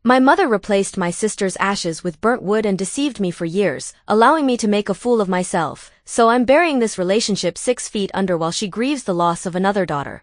My mother replaced my sister's ashes with burnt wood and deceived me for years, allowing me to make a fool of myself, so I'm burying this relationship 6 feet under while she grieves the loss of another daughter.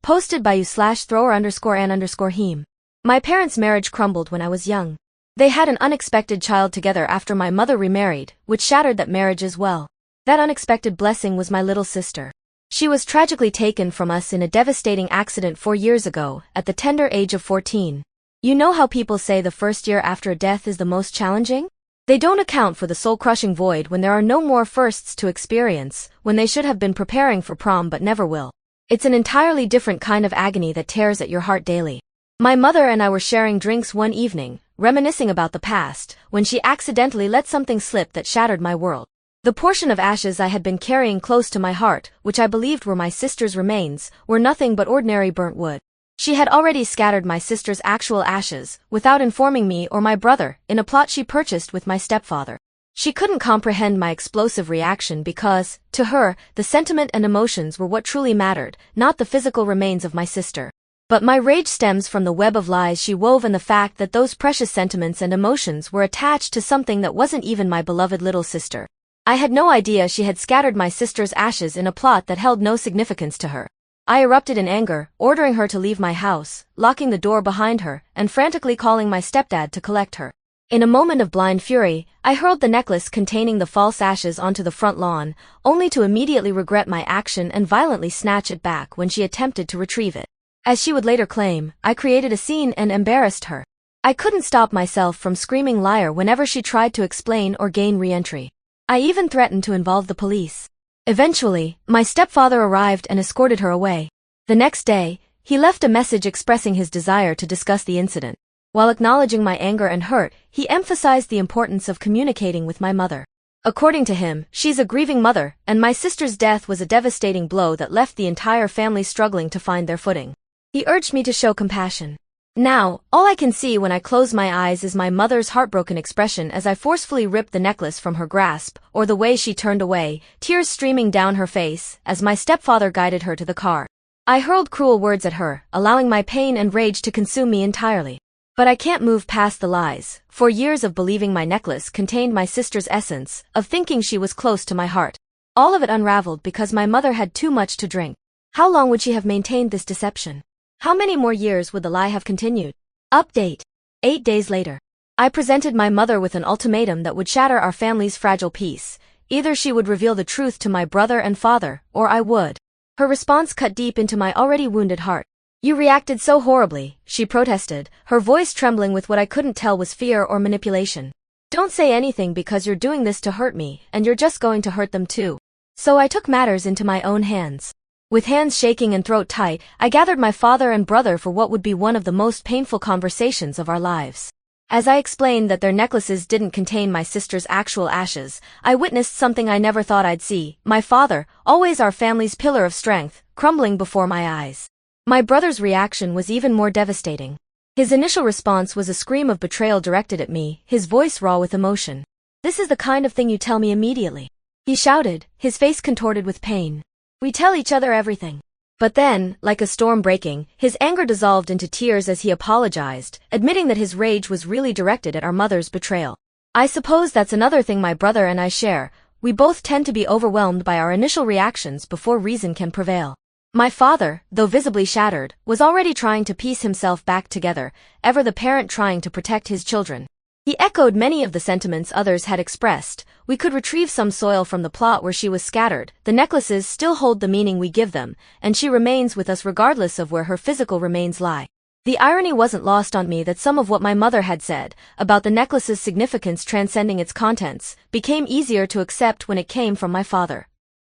Posted by u/thrower_an_heme. My parents' marriage crumbled when I was young. They had an unexpected child together after my mother remarried, which shattered that marriage as well. That unexpected blessing was my little sister. She was tragically taken from us in a devastating accident 4 years ago, at the tender age of 14. You know how people say the first year after a death is the most challenging? They don't account for the soul-crushing void when there are no more firsts to experience, when they should have been preparing for prom but never will. It's an entirely different kind of agony that tears at your heart daily. My mother and I were sharing drinks one evening, reminiscing about the past, when she accidentally let something slip that shattered my world. The portion of ashes I had been carrying close to my heart, which I believed were my sister's remains, were nothing but ordinary burnt wood. She had already scattered my sister's actual ashes, without informing me or my brother, in a plot she purchased with my stepfather. She couldn't comprehend my explosive reaction because, to her, the sentiment and emotions were what truly mattered, not the physical remains of my sister. But my rage stems from the web of lies she wove and the fact that those precious sentiments and emotions were attached to something that wasn't even my beloved little sister. I had no idea she had scattered my sister's ashes in a plot that held no significance to her. I erupted in anger, ordering her to leave my house, locking the door behind her, and frantically calling my stepdad to collect her. In a moment of blind fury, I hurled the necklace containing the false ashes onto the front lawn, only to immediately regret my action and violently snatch it back when she attempted to retrieve it. As she would later claim, I created a scene and embarrassed her. I couldn't stop myself from screaming liar whenever she tried to explain or gain re-entry. I even threatened to involve the police. Eventually, my stepfather arrived and escorted her away. The next day, he left a message expressing his desire to discuss the incident. While acknowledging my anger and hurt, he emphasized the importance of communicating with my mother. According to him, she's a grieving mother, and my sister's death was a devastating blow that left the entire family struggling to find their footing. He urged me to show compassion. Now, all I can see when I close my eyes is my mother's heartbroken expression as I forcefully ripped the necklace from her grasp, or the way she turned away, tears streaming down her face, as my stepfather guided her to the car. I hurled cruel words at her, allowing my pain and rage to consume me entirely. But I can't move past the lies. For years of believing my necklace contained my sister's essence, of thinking she was close to my heart. All of it unraveled because my mother had too much to drink. How long would she have maintained this deception? How many more years would the lie have continued? Update. 8 days later. I presented my mother with an ultimatum that would shatter our family's fragile peace. Either she would reveal the truth to my brother and father, or I would. Her response cut deep into my already wounded heart. You reacted so horribly, she protested, her voice trembling with what I couldn't tell was fear or manipulation. Don't say anything because you're doing this to hurt me, and you're just going to hurt them too. So I took matters into my own hands. With hands shaking and throat tight, I gathered my father and brother for what would be one of the most painful conversations of our lives. As I explained that their necklaces didn't contain my sister's actual ashes, I witnessed something I never thought I'd see, my father, always our family's pillar of strength, crumbling before my eyes. My brother's reaction was even more devastating. His initial response was a scream of betrayal directed at me, his voice raw with emotion. This is the kind of thing you tell me immediately. He shouted, his face contorted with pain. We tell each other everything. But then, like a storm breaking, his anger dissolved into tears as he apologized, admitting that his rage was really directed at our mother's betrayal. I suppose that's another thing my brother and I share. We both tend to be overwhelmed by our initial reactions before reason can prevail. My father, though visibly shattered, was already trying to piece himself back together, ever the parent trying to protect his children. He echoed many of the sentiments others had expressed. We could retrieve some soil from the plot where she was scattered. The necklaces still hold the meaning we give them, and she remains with us regardless of where her physical remains lie. The irony wasn't lost on me that some of what my mother had said, about the necklace's significance transcending its contents, became easier to accept when it came from my father.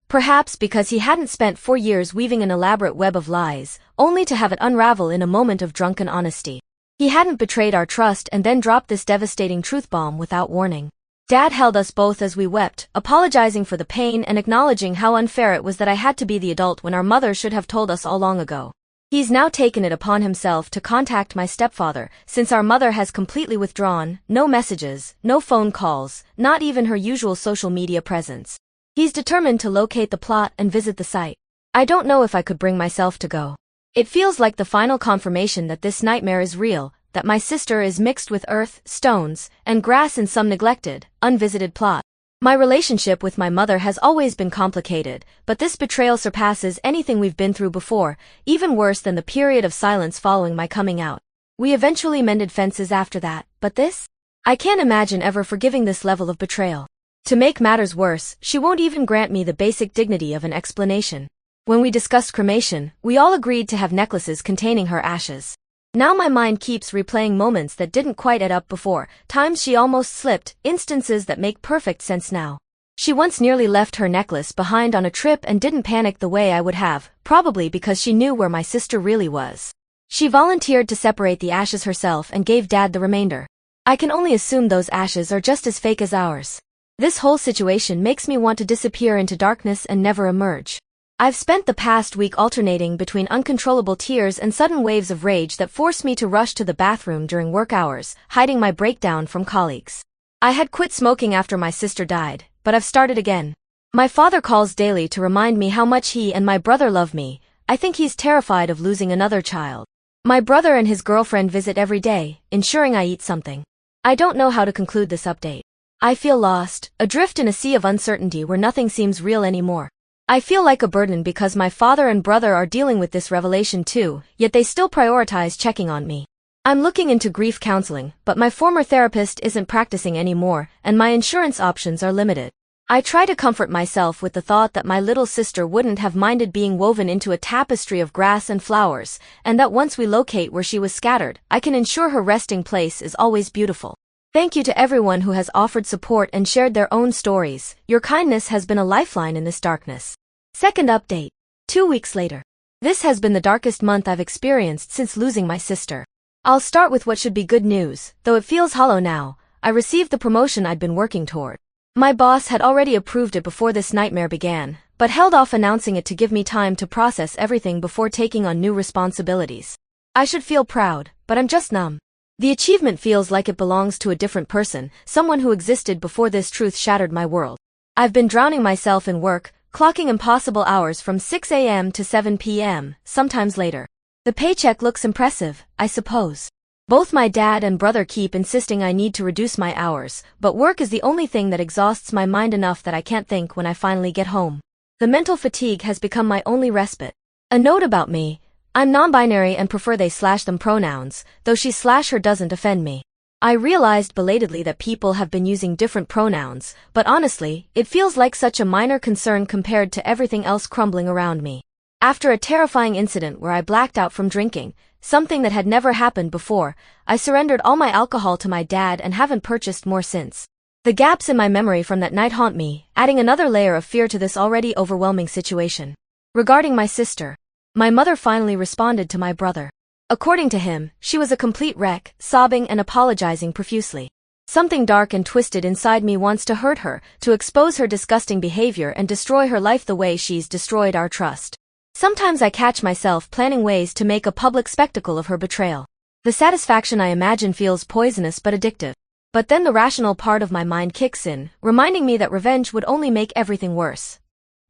Perhaps because he hadn't spent 4 years weaving an elaborate web of lies, only to have it unravel in a moment of drunken honesty. He hadn't betrayed our trust and then dropped this devastating truth bomb without warning. Dad held us both as we wept, apologizing for the pain and acknowledging how unfair it was that I had to be the adult when our mother should have told us all long ago. He's now taken it upon himself to contact my stepfather, since our mother has completely withdrawn, no messages, no phone calls, not even her usual social media presence. He's determined to locate the plot and visit the site. I don't know if I could bring myself to go. It feels like the final confirmation that this nightmare is real, that my sister is mixed with earth, stones, and grass in some neglected, unvisited plot. My relationship with my mother has always been complicated, but this betrayal surpasses anything we've been through before, even worse than the period of silence following my coming out. We eventually mended fences after that, but this? I can't imagine ever forgiving this level of betrayal. To make matters worse, she won't even grant me the basic dignity of an explanation. When we discussed cremation, we all agreed to have necklaces containing her ashes. Now my mind keeps replaying moments that didn't quite add up before, times she almost slipped, instances that make perfect sense now. She once nearly left her necklace behind on a trip and didn't panic the way I would have, probably because she knew where my sister really was. She volunteered to separate the ashes herself and gave Dad the remainder. I can only assume those ashes are just as fake as ours. This whole situation makes me want to disappear into darkness and never emerge. I've spent the past week alternating between uncontrollable tears and sudden waves of rage that force me to rush to the bathroom during work hours, hiding my breakdown from colleagues. I had quit smoking after my sister died, but I've started again. My father calls daily to remind me how much he and my brother love me. I think he's terrified of losing another child. My brother and his girlfriend visit every day, ensuring I eat something. I don't know how to conclude this update. I feel lost, adrift in a sea of uncertainty where nothing seems real anymore. I feel like a burden because my father and brother are dealing with this revelation too, yet they still prioritize checking on me. I'm looking into grief counseling, but my former therapist isn't practicing anymore, and my insurance options are limited. I try to comfort myself with the thought that my little sister wouldn't have minded being woven into a tapestry of grass and flowers, and that once we locate where she was scattered, I can ensure her resting place is always beautiful. Thank you to everyone who has offered support and shared their own stories. Your kindness has been a lifeline in this darkness. Second update. 2 weeks later. This has been the darkest month I've experienced since losing my sister. I'll start with what should be good news, though it feels hollow now. I received the promotion I'd been working toward. My boss had already approved it before this nightmare began, but held off announcing it to give me time to process everything before taking on new responsibilities. I should feel proud, but I'm just numb. The achievement feels like it belongs to a different person, someone who existed before this truth shattered my world. I've been drowning myself in work, clocking impossible hours from 6 a.m. to 7 p.m., sometimes later. The paycheck looks impressive, I suppose. Both my dad and brother keep insisting I need to reduce my hours, but work is the only thing that exhausts my mind enough that I can't think when I finally get home. The mental fatigue has become my only respite. A note about me. I'm non-binary and prefer they/them pronouns, though she/her doesn't offend me. I realized belatedly that people have been using different pronouns, but honestly, it feels like such a minor concern compared to everything else crumbling around me. After a terrifying incident where I blacked out from drinking, something that had never happened before, I surrendered all my alcohol to my dad and haven't purchased more since. The gaps in my memory from that night haunt me, adding another layer of fear to this already overwhelming situation. Regarding my sister. My mother finally responded to my brother. According to him, she was a complete wreck, sobbing and apologizing profusely. Something dark and twisted inside me wants to hurt her, to expose her disgusting behavior and destroy her life the way she's destroyed our trust. Sometimes I catch myself planning ways to make a public spectacle of her betrayal. The satisfaction I imagine feels poisonous but addictive. But then the rational part of my mind kicks in, reminding me that revenge would only make everything worse.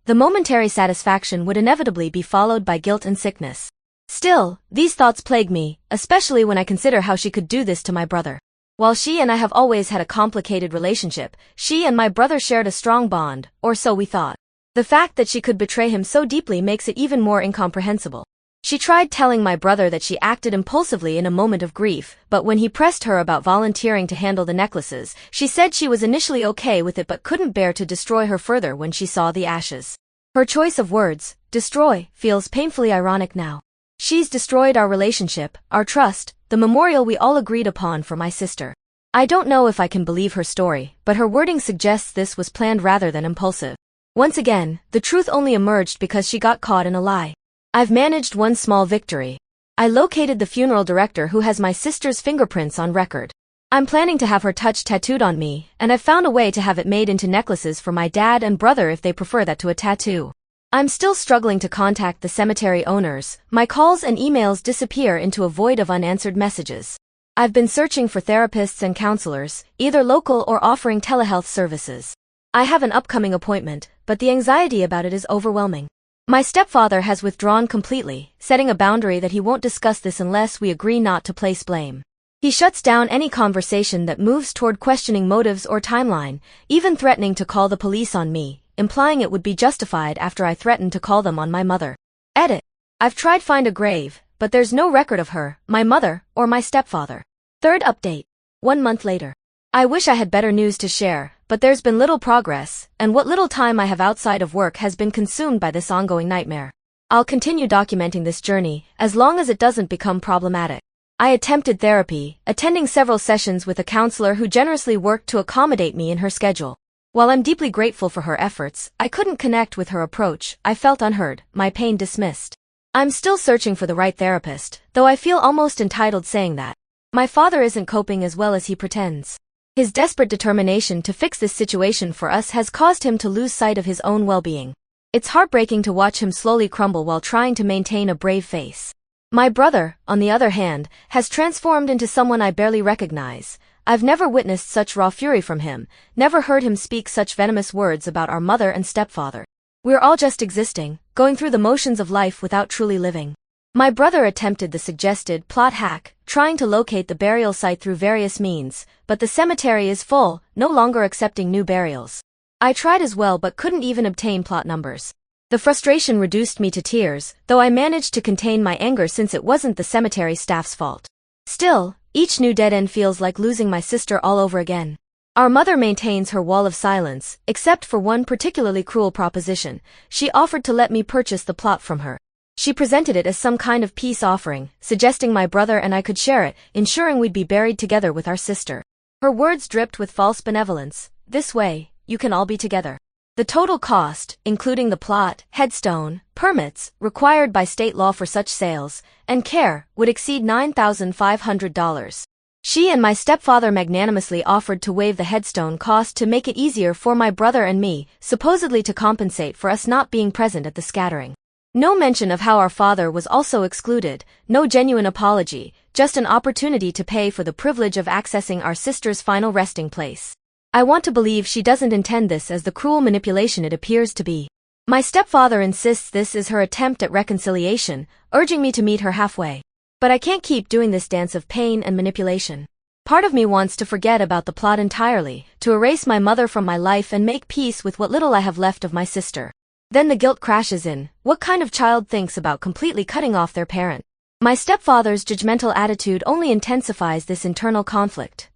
The momentary satisfaction would inevitably be followed by guilt and sickness. Still, these thoughts plague me, especially when I consider how she could do this to my brother. While she and I have always had a complicated relationship, she and my brother shared a strong bond, or so we thought. The fact that she could betray him so deeply makes it even more incomprehensible. She tried telling my brother that she acted impulsively in a moment of grief, but when he pressed her about volunteering to handle the necklaces, she said she was initially okay with it but couldn't bear to destroy her further when she saw the ashes. Her choice of words, destroy, feels painfully ironic now. She's destroyed our relationship, our trust, the memorial we all agreed upon for my sister. I don't know if I can believe her story, but her wording suggests this was planned rather than impulsive. Once again, the truth only emerged because she got caught in a lie. I've managed one small victory. I located the funeral director who has my sister's fingerprints on record. I'm planning to have her touch tattooed on me, and I've found a way to have it made into necklaces for my dad and brother if they prefer that to a tattoo. I'm still struggling to contact the cemetery owners. My calls and emails disappear into a void of unanswered messages. I've been searching for therapists and counselors, either local or offering telehealth services. I have an upcoming appointment, but the anxiety about it is overwhelming. My stepfather has withdrawn completely, setting a boundary that he won't discuss this unless we agree not to place blame. He shuts down any conversation that moves toward questioning motives or timeline, even threatening to call the police on me, implying it would be justified after I threatened to call them on my mother. Edit. I've tried find a grave, but there's no record of her, my mother, or my stepfather. Third update. 1 month later. I wish I had better news to share, but there's been little progress, and what little time I have outside of work has been consumed by this ongoing nightmare. I'll continue documenting this journey, as long as it doesn't become problematic. I attempted therapy, attending several sessions with a counselor who generously worked to accommodate me in her schedule. While I'm deeply grateful for her efforts, I couldn't connect with her approach. I felt unheard, my pain dismissed. I'm still searching for the right therapist, though I feel almost entitled saying that. My father isn't coping as well as he pretends. His desperate determination to fix this situation for us has caused him to lose sight of his own well-being. It's heartbreaking to watch him slowly crumble while trying to maintain a brave face. My brother, on the other hand, has transformed into someone I barely recognize. I've never witnessed such raw fury from him, never heard him speak such venomous words about our mother and stepfather. We're all just existing, going through the motions of life without truly living. My brother attempted the suggested plot hack, trying to locate the burial site through various means, but the cemetery is full, no longer accepting new burials. I tried as well but couldn't even obtain plot numbers. The frustration reduced me to tears, though I managed to contain my anger since it wasn't the cemetery staff's fault. Still, each new dead end feels like losing my sister all over again. Our mother maintains her wall of silence, except for one particularly cruel proposition. She offered to let me purchase the plot from her. She presented it as some kind of peace offering, suggesting my brother and I could share it, ensuring we'd be buried together with our sister. Her words dripped with false benevolence. This way, you can all be together. The total cost, including the plot, headstone, permits, required by state law for such sales, and care, would exceed $9,500. She and my stepfather magnanimously offered to waive the headstone cost to make it easier for my brother and me, supposedly to compensate for us not being present at the scattering. No mention of how our father was also excluded, no genuine apology, just an opportunity to pay for the privilege of accessing our sister's final resting place. I want to believe she doesn't intend this as the cruel manipulation it appears to be. My stepfather insists this is her attempt at reconciliation, urging me to meet her halfway. But I can't keep doing this dance of pain and manipulation. Part of me wants to forget about the plot entirely, to erase my mother from my life and make peace with what little I have left of my sister. Then the guilt crashes in. What kind of child thinks about completely cutting off their parent? My stepfather's judgmental attitude only intensifies this internal conflict.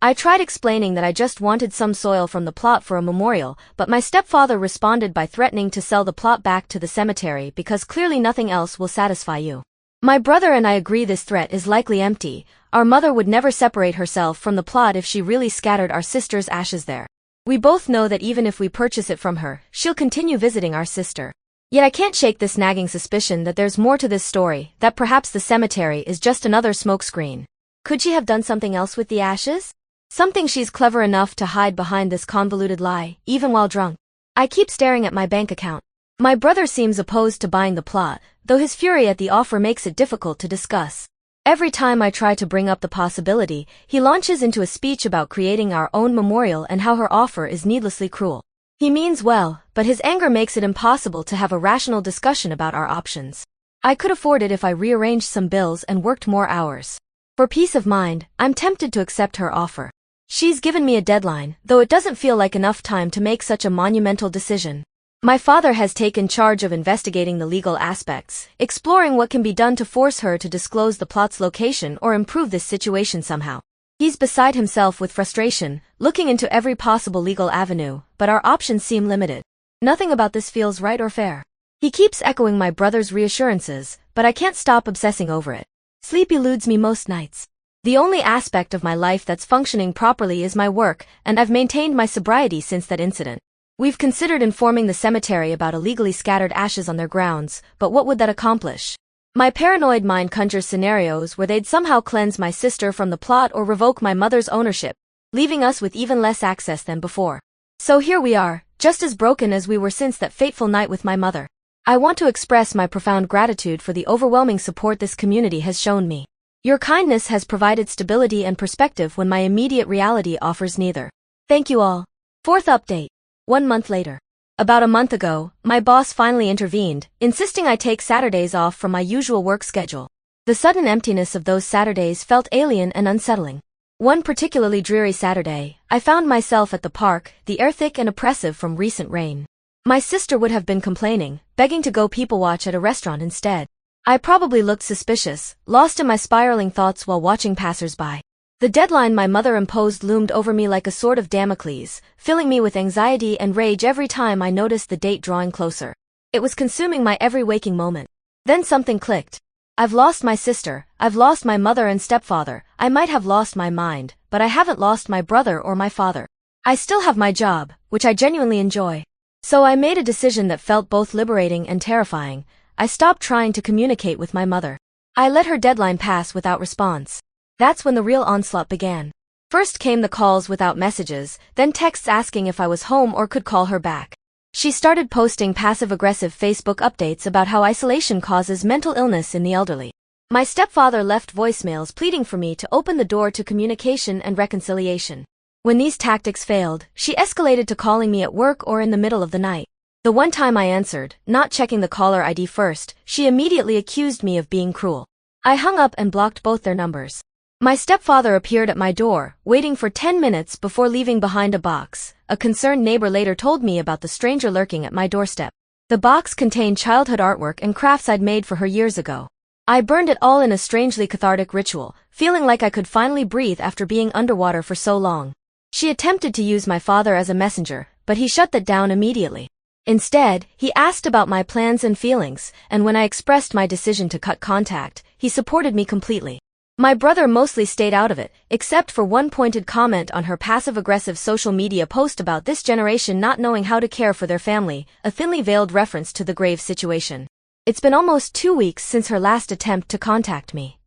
I tried explaining that I just wanted some soil from the plot for a memorial, but my stepfather responded by threatening to sell the plot back to the cemetery because clearly nothing else will satisfy you. My brother and I agree this threat is likely empty. Our mother would never separate herself from the plot if she really scattered our sister's ashes there. We both know that even if we purchase it from her, she'll continue visiting our sister. Yet I can't shake this nagging suspicion that there's more to this story, that perhaps the cemetery is just another smokescreen. Could she have done something else with the ashes? Something she's clever enough to hide behind this convoluted lie, even while drunk. I keep staring at my bank account. My brother seems opposed to buying the plot, though his fury at the offer makes it difficult to discuss. Every time I try to bring up the possibility, he launches into a speech about creating our own memorial and how her offer is needlessly cruel. He means well, but his anger makes it impossible to have a rational discussion about our options. I could afford it if I rearranged some bills and worked more hours. For peace of mind, I'm tempted to accept her offer. She's given me a deadline, though it doesn't feel like enough time to make such a monumental decision. My father has taken charge of investigating the legal aspects, exploring what can be done to force her to disclose the plot's location or improve this situation somehow. He's beside himself with frustration, looking into every possible legal avenue, but our options seem limited. Nothing about this feels right or fair. He keeps echoing my brother's reassurances, but I can't stop obsessing over it. Sleep eludes me most nights. The only aspect of my life that's functioning properly is my work, and I've maintained my sobriety since that incident. We've considered informing the cemetery about illegally scattered ashes on their grounds, but what would that accomplish? My paranoid mind conjures scenarios where they'd somehow cleanse my sister from the plot or revoke my mother's ownership, leaving us with even less access than before. So here we are, just as broken as we were since that fateful night with my mother. I want to express my profound gratitude for the overwhelming support this community has shown me. Your kindness has provided stability and perspective when my immediate reality offers neither. Thank you all. Fourth update. 1 month later. About a month ago, my boss finally intervened, insisting I take Saturdays off from my usual work schedule. The sudden emptiness of those Saturdays felt alien and unsettling. One particularly dreary Saturday, I found myself at the park, the air thick and oppressive from recent rain. My sister would have been complaining, begging to go people watch at a restaurant instead. I probably looked suspicious, lost in my spiraling thoughts while watching passers-by. The deadline my mother imposed loomed over me like a sword of Damocles, filling me with anxiety and rage every time I noticed the date drawing closer. It was consuming my every waking moment. Then something clicked. I've lost my sister, I've lost my mother and stepfather, I might have lost my mind, but I haven't lost my brother or my father. I still have my job, which I genuinely enjoy. So I made a decision that felt both liberating and terrifying. I stopped trying to communicate with my mother. I let her deadline pass without response. That's when the real onslaught began. First came the calls without messages, then texts asking if I was home or could call her back. She started posting passive-aggressive Facebook updates about how isolation causes mental illness in the elderly. My stepfather left voicemails pleading for me to open the door to communication and reconciliation. When these tactics failed, she escalated to calling me at work or in the middle of the night. The one time I answered, not checking the caller ID first, she immediately accused me of being cruel. I hung up and blocked both their numbers. My stepfather appeared at my door, waiting for 10 minutes before leaving behind a box. A concerned neighbor later told me about the stranger lurking at my doorstep. The box contained childhood artwork and crafts I'd made for her years ago. I burned it all in a strangely cathartic ritual, feeling like I could finally breathe after being underwater for so long. She attempted to use my father as a messenger, but he shut that down immediately. Instead, he asked about my plans and feelings, and when I expressed my decision to cut contact, he supported me completely. My brother mostly stayed out of it, except for one pointed comment on her passive-aggressive social media post about this generation not knowing how to care for their family, a thinly veiled reference to the grave situation. It's been almost 2 weeks since her last attempt to contact me.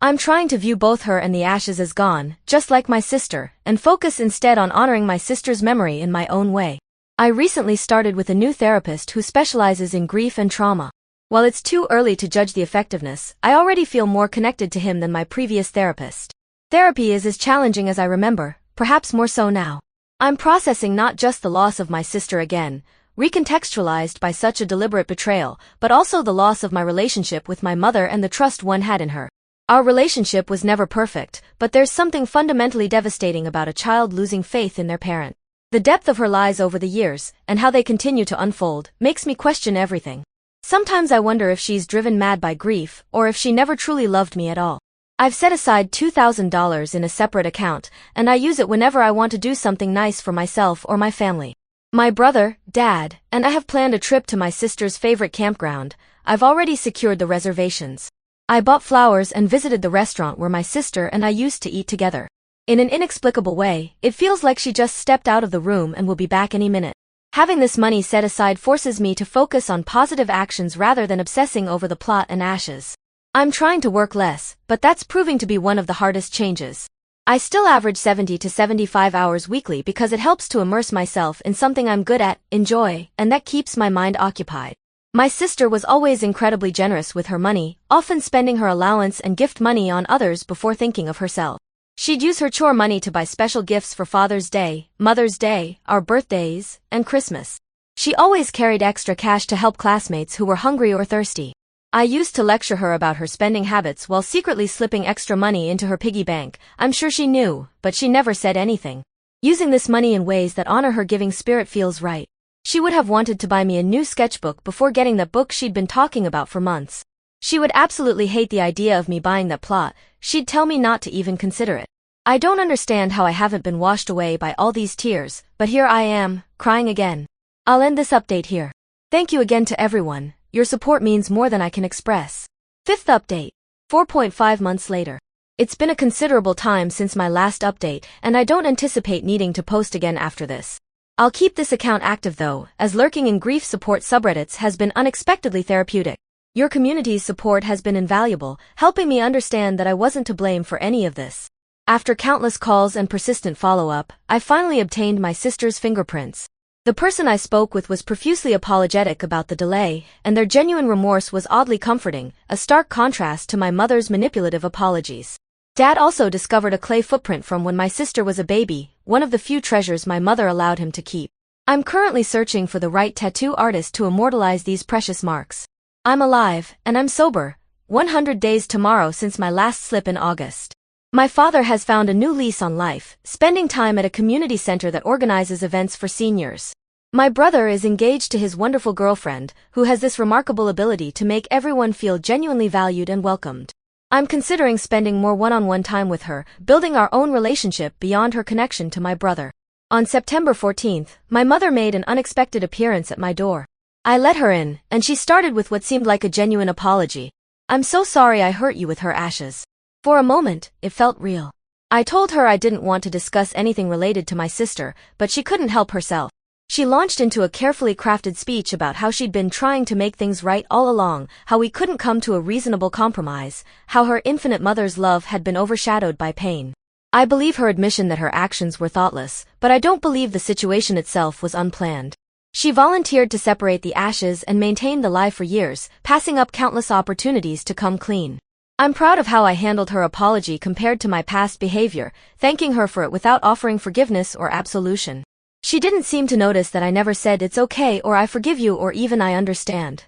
I'm trying to view both her and the ashes as gone, just like my sister, and focus instead on honoring my sister's memory in my own way. I recently started with a new therapist who specializes in grief and trauma. While it's too early to judge the effectiveness, I already feel more connected to him than my previous therapist. Therapy is as challenging as I remember, perhaps more so now. I'm processing not just the loss of my sister again, recontextualized by such a deliberate betrayal, but also the loss of my relationship with my mother and the trust one had in her. Our relationship was never perfect, but there's something fundamentally devastating about a child losing faith in their parent. The depth of her lies over the years, and how they continue to unfold, makes me question everything. Sometimes I wonder if she's driven mad by grief, or if she never truly loved me at all. I've set aside $2,000 in a separate account, and I use it whenever I want to do something nice for myself or my family. My brother, Dad, and I have planned a trip to my sister's favorite campground. I've already secured the reservations. I bought flowers and visited the restaurant where my sister and I used to eat together. In an inexplicable way, it feels like she just stepped out of the room and will be back any minute. Having this money set aside forces me to focus on positive actions rather than obsessing over the plot and ashes. I'm trying to work less, but that's proving to be one of the hardest changes. I still average 70 to 75 hours weekly because it helps to immerse myself in something I'm good at, enjoy, and that keeps my mind occupied. My sister was always incredibly generous with her money, often spending her allowance and gift money on others before thinking of herself. She'd use her chore money to buy special gifts for Father's Day, Mother's Day, our birthdays, and Christmas. She always carried extra cash to help classmates who were hungry or thirsty. I used to lecture her about her spending habits while secretly slipping extra money into her piggy bank. I'm sure she knew, but she never said anything. Using this money in ways that honor her giving spirit feels right. She would have wanted to buy me a new sketchbook before getting that book she'd been talking about for months. She would absolutely hate the idea of me buying that plot. She'd tell me not to even consider it. I don't understand how I haven't been washed away by all these tears, but here I am, crying again. I'll end this update here. Thank you again to everyone. Your support means more than I can express. Fifth update. 4.5 months later. It's been a considerable time since my last update, and I don't anticipate needing to post again after this. I'll keep this account active though, as lurking in grief support subreddits has been unexpectedly therapeutic. Your community's support has been invaluable, helping me understand that I wasn't to blame for any of this. After countless calls and persistent follow-up, I finally obtained my sister's fingerprints. The person I spoke with was profusely apologetic about the delay, and their genuine remorse was oddly comforting, a stark contrast to my mother's manipulative apologies. Dad also discovered a clay footprint from when my sister was a baby, one of the few treasures my mother allowed him to keep. I'm currently searching for the right tattoo artist to immortalize these precious marks. I'm alive, and I'm sober, 100 days tomorrow since my last slip in August. My father has found a new lease on life, spending time at a community center that organizes events for seniors. My brother is engaged to his wonderful girlfriend, who has this remarkable ability to make everyone feel genuinely valued and welcomed. I'm considering spending more one-on-one time with her, building our own relationship beyond her connection to my brother. On September 14th, my mother made an unexpected appearance at my door. I let her in, and she started with what seemed like a genuine apology. "I'm so sorry I hurt you," with her ashes. For a moment, it felt real. I told her I didn't want to discuss anything related to my sister, but she couldn't help herself. She launched into a carefully crafted speech about how she'd been trying to make things right all along, how we couldn't come to a reasonable compromise, how her infinite mother's love had been overshadowed by pain. I believe her admission that her actions were thoughtless, but I don't believe the situation itself was unplanned. She volunteered to separate the ashes and maintain the lie for years, passing up countless opportunities to come clean. I'm proud of how I handled her apology compared to my past behavior, thanking her for it without offering forgiveness or absolution. She didn't seem to notice that I never said "it's okay" or "I forgive you" or even "I understand."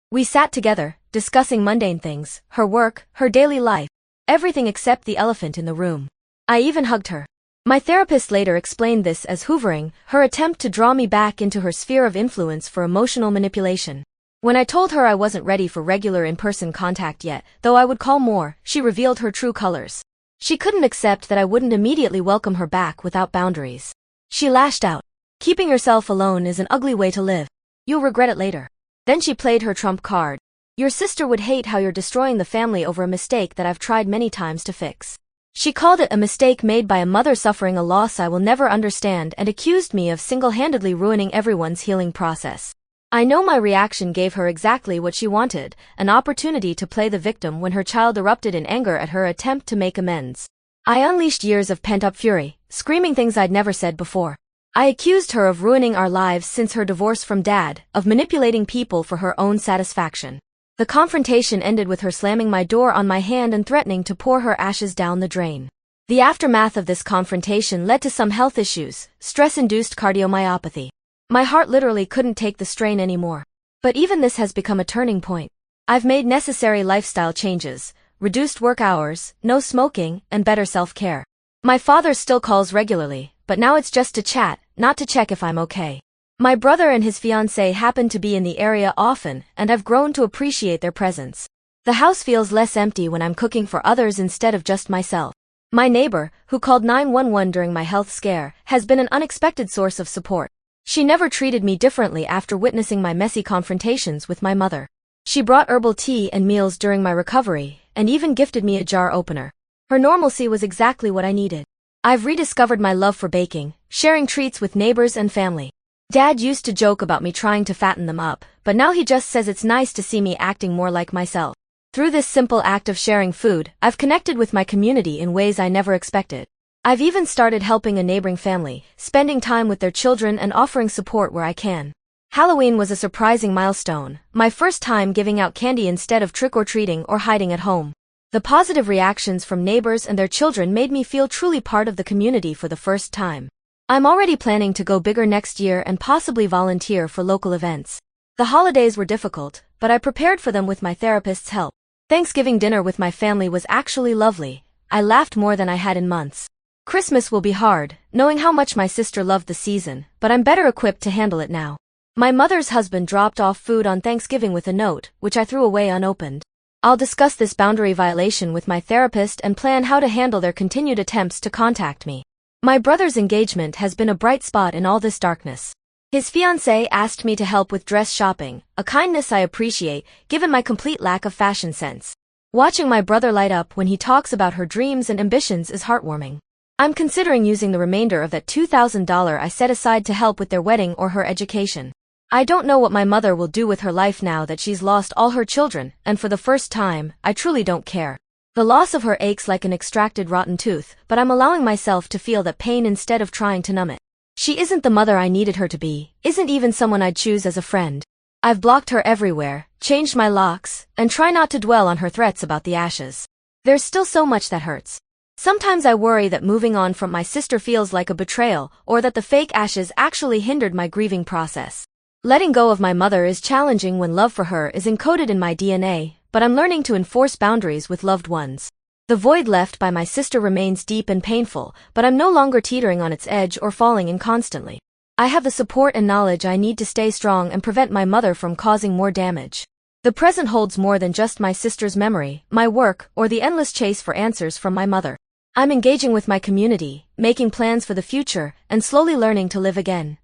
We sat together, discussing mundane things, her work, her daily life, everything except the elephant in the room. I even hugged her. My therapist later explained this as hoovering, her attempt to draw me back into her sphere of influence for emotional manipulation. When I told her I wasn't ready for regular in-person contact yet, though I would call more, she revealed her true colors. She couldn't accept that I wouldn't immediately welcome her back without boundaries. She lashed out. "Keeping yourself alone is an ugly way to live. You'll regret it later." Then she played her trump card. "Your sister would hate how you're destroying the family over a mistake that I've tried many times to fix." She called it a mistake made by a mother suffering a loss I will never understand and accused me of single-handedly ruining everyone's healing process. I know my reaction gave her exactly what she wanted, an opportunity to play the victim when her child erupted in anger at her attempt to make amends. I unleashed years of pent-up fury, screaming things I'd never said before. I accused her of ruining our lives since her divorce from Dad, of manipulating people for her own satisfaction. The confrontation ended with her slamming my door on my hand and threatening to pour her ashes down the drain. The aftermath of this confrontation led to some health issues, stress-induced cardiomyopathy. My heart literally couldn't take the strain anymore. But even this has become a turning point. I've made necessary lifestyle changes, reduced work hours, no smoking, and better self-care. My father still calls regularly, but now it's just to chat, not to check if I'm okay. My brother and his fiancée happen to be in the area often, and I've grown to appreciate their presence. The house feels less empty when I'm cooking for others instead of just myself. My neighbor, who called 911 during my health scare, has been an unexpected source of support. She never treated me differently after witnessing my messy confrontations with my mother. She brought herbal tea and meals during my recovery, and even gifted me a jar opener. Her normalcy was exactly what I needed. I've rediscovered my love for baking, sharing treats with neighbors and family. Dad used to joke about me trying to fatten them up, but now he just says it's nice to see me acting more like myself. Through this simple act of sharing food, I've connected with my community in ways I never expected. I've even started helping a neighboring family, spending time with their children and offering support where I can. Halloween was a surprising milestone, my first time giving out candy instead of trick-or-treating or hiding at home. The positive reactions from neighbors and their children made me feel truly part of the community for the first time. I'm already planning to go bigger next year and possibly volunteer for local events. The holidays were difficult, but I prepared for them with my therapist's help. Thanksgiving dinner with my family was actually lovely. I laughed more than I had in months. Christmas will be hard, knowing how much my sister loved the season, but I'm better equipped to handle it now. My mother's husband dropped off food on Thanksgiving with a note, which I threw away unopened. I'll discuss this boundary violation with my therapist and plan how to handle their continued attempts to contact me. My brother's engagement has been a bright spot in all this darkness. His fiancée asked me to help with dress shopping, a kindness I appreciate, given my complete lack of fashion sense. Watching my brother light up when he talks about her dreams and ambitions is heartwarming. I'm considering using the remainder of that $2,000 I set aside to help with their wedding or her education. I don't know what my mother will do with her life now that she's lost all her children, and for the first time, I truly don't care. The loss of her aches like an extracted rotten tooth, but I'm allowing myself to feel that pain instead of trying to numb it. She isn't the mother I needed her to be, isn't even someone I'd choose as a friend. I've blocked her everywhere, changed my locks, and try not to dwell on her threats about the ashes. There's still so much that hurts. Sometimes I worry that moving on from my sister feels like a betrayal, or that the fake ashes actually hindered my grieving process. Letting go of my mother is challenging when love for her is encoded in my DNA, but I'm learning to enforce boundaries with loved ones. The void left by my sister remains deep and painful, but I'm no longer teetering on its edge or falling in constantly. I have the support and knowledge I need to stay strong and prevent my mother from causing more damage. The present holds more than just my sister's memory, my work, or the endless chase for answers from my mother. I'm engaging with my community, making plans for the future, and slowly learning to live again.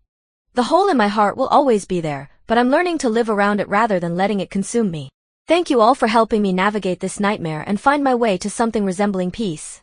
The hole in my heart will always be there, but I'm learning to live around it rather than letting it consume me. Thank you all for helping me navigate this nightmare and find my way to something resembling peace.